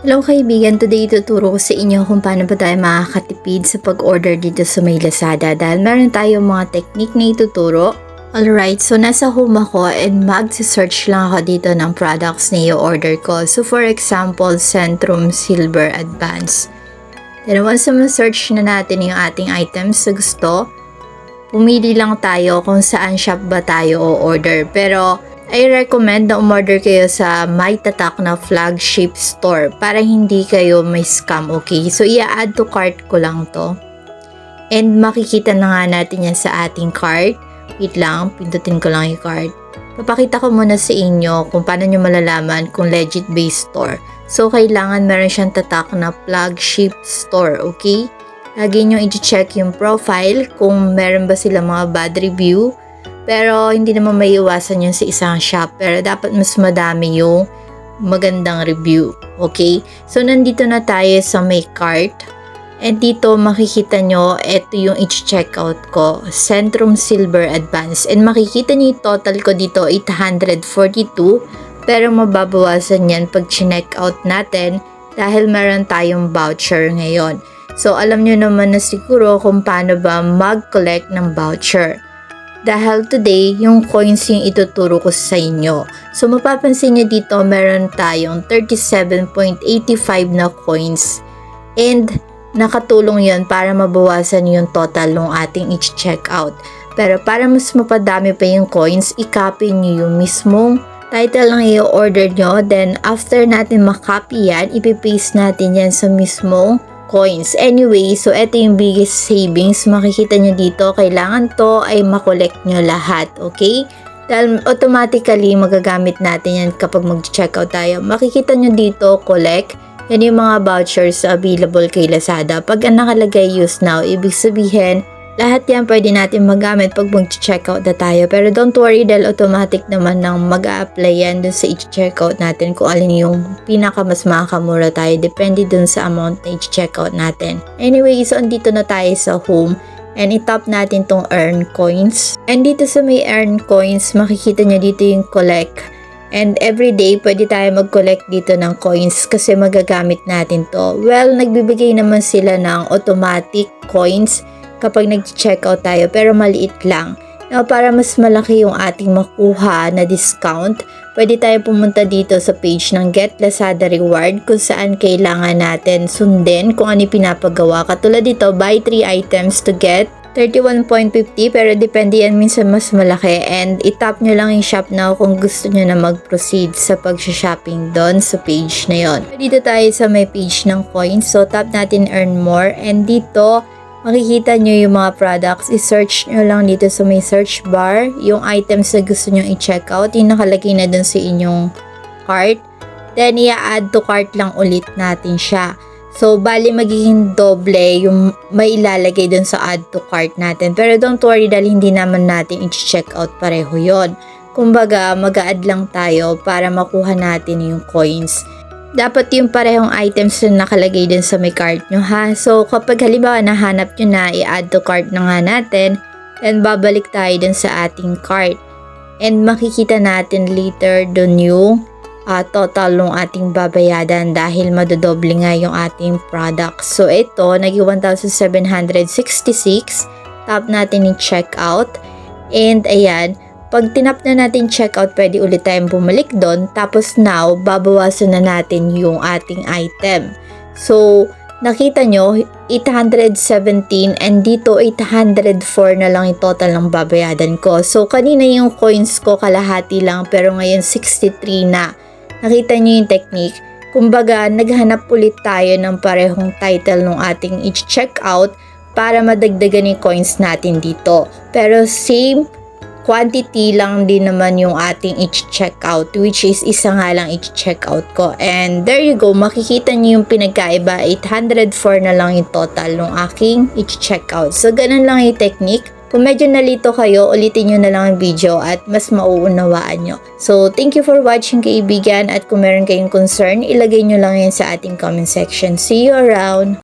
Hello kaibigan, today ituturo ko sa inyo kung paano ba tayo makakatipid sa pag-order dito sa may Lazada dahil meron tayong mga technique na ituturo. Alright, so nasa home ako and mag-search lang ako dito ng products na i-order ko. So for example, Centrum Silver Advance. Then once na ma-search na natin yung ating items sa gusto, pumili lang tayo kung saan shop ba tayo o-order. Pero I recommend na umorder kayo sa may tatak na flagship store para hindi kayo may scam, okay? So, i-add to cart ko lang to. And makikita na nga natin yan sa ating cart. Wait lang, pindutin ko lang yung cart. Papakita ko muna sa inyo kung paano nyo malalaman kung legit based store. So, kailangan meron siyang tatak na flagship store, okay? Lagi nyo i-check yung profile kung meron ba sila mga bad review. Pero hindi naman may iwasan yun sa isang shop. Pero dapat mas madami yung magandang review. Okay? So, nandito na tayo sa may cart. And dito makikita nyo, ito yung i-checkout ko. Centrum Silver Advance. And makikita nyo yung total ko dito, 842. Pero mababawasan yan pag checkout natin dahil meron tayong voucher ngayon. So, alam nyo naman na siguro kung paano ba mag-collect ng voucher. Dahil today, yung coins yung ituturo ko sa inyo. So, mapapansin nyo dito, meron tayong 37.85 na coins. And, nakatulong yun para mabawasan yung total ng ating i-check out. Pero, para mas mapadami pa yung coins, i-copy nyo yung mismong title ng i-order nyo. Then, after natin makopy yan, ipipaste natin yan sa mismong coins. Anyway, so ito yung biggest savings. Makikita nyo dito, kailangan to ay makolect nyo lahat, okay? Dahil automatically magagamit natin yan kapag mag-checkout tayo. Makikita nyo dito, collect. Yan yung mga vouchers available kay Lazada. Pag nakalagay use now, ibig sabihin, lahat yan pwede natin magamit pag mag-checkout na tayo. Pero don't worry dahil automatic naman nang mag-a-apply yan dun sa i-checkout natin kung alin yung pinaka mas makakamura tayo. Depende dun sa amount na i-checkout natin. Anyway, so andito na tayo sa home. And itap natin tong earn coins. And dito sa may earn coins, makikita nyo dito yung collect. And everyday, pwede tayo mag-collect dito ng coins kasi magagamit natin to. Well, nagbibigay naman sila ng automatic coins kapag nag-checkout tayo pero maliit lang. Now, para mas malaki yung ating makuha na discount, pwede tayo pumunta dito sa page ng Get Lazada Reward kung saan kailangan natin sundin kung ano pinapagawa. Katulad dito, buy 3 items to get 31.50 pero depende yan minsan mas malaki and itap nyo lang yung shop now kung gusto nyo na mag-proceed sa pag-shopping doon sa page na yon. Dito tayo sa may page ng coins, so tap natin earn more and dito makikita nyo yung mga products, i-search nyo lang dito sa may search bar yung items na gusto nyo i-check out, yung nakalagay na dun sa inyong cart. Then, i-add to cart lang ulit natin siya. So, bali magiging doble yung may ilalagay dun sa add to cart natin. Pero don't worry dahil hindi naman natin i-check out pareho yon. Kumbaga, mag-a-add lang tayo para makuha natin yung coins. Dapat yung parehong items na nakalagay din sa may cart nyo ha. So kapag halimbawa nahanap nyo na, i-add to cart na nga natin, then babalik tayo dun sa ating cart. And makikita natin later dun yung total ng ating babayadan dahil madodoble nga yung ating product. So ito, naging 1,766. Tap natin yung checkout. And ayan, pag tinap na natin checkout, pwede ulit tayong bumalik doon. Tapos now, babawasan na natin yung ating item. So, nakita nyo, 817 and dito 804 na lang yung total ng babayadan ko. So, kanina yung coins ko kalahati lang pero ngayon 63 na. Nakita nyo yung technique. Kumbaga, naghanap ulit tayo ng parehong title ng ating i-checkout para madagdagan yung coins natin dito. Pero same quantity lang din naman yung ating i-checkout, which is isa nga lang i-checkout ko. And there you go, makikita niyo yung pinagkaiba, 804 na lang yung total ng aking i-checkout. So, ganun lang yung technique. Kung medyo nalito kayo, ulitin nyo na lang ang video at mas mauunawaan nyo. So, thank you for watching kaibigan at kung meron kayong concern, ilagay nyo lang yan sa ating comment section. See you around!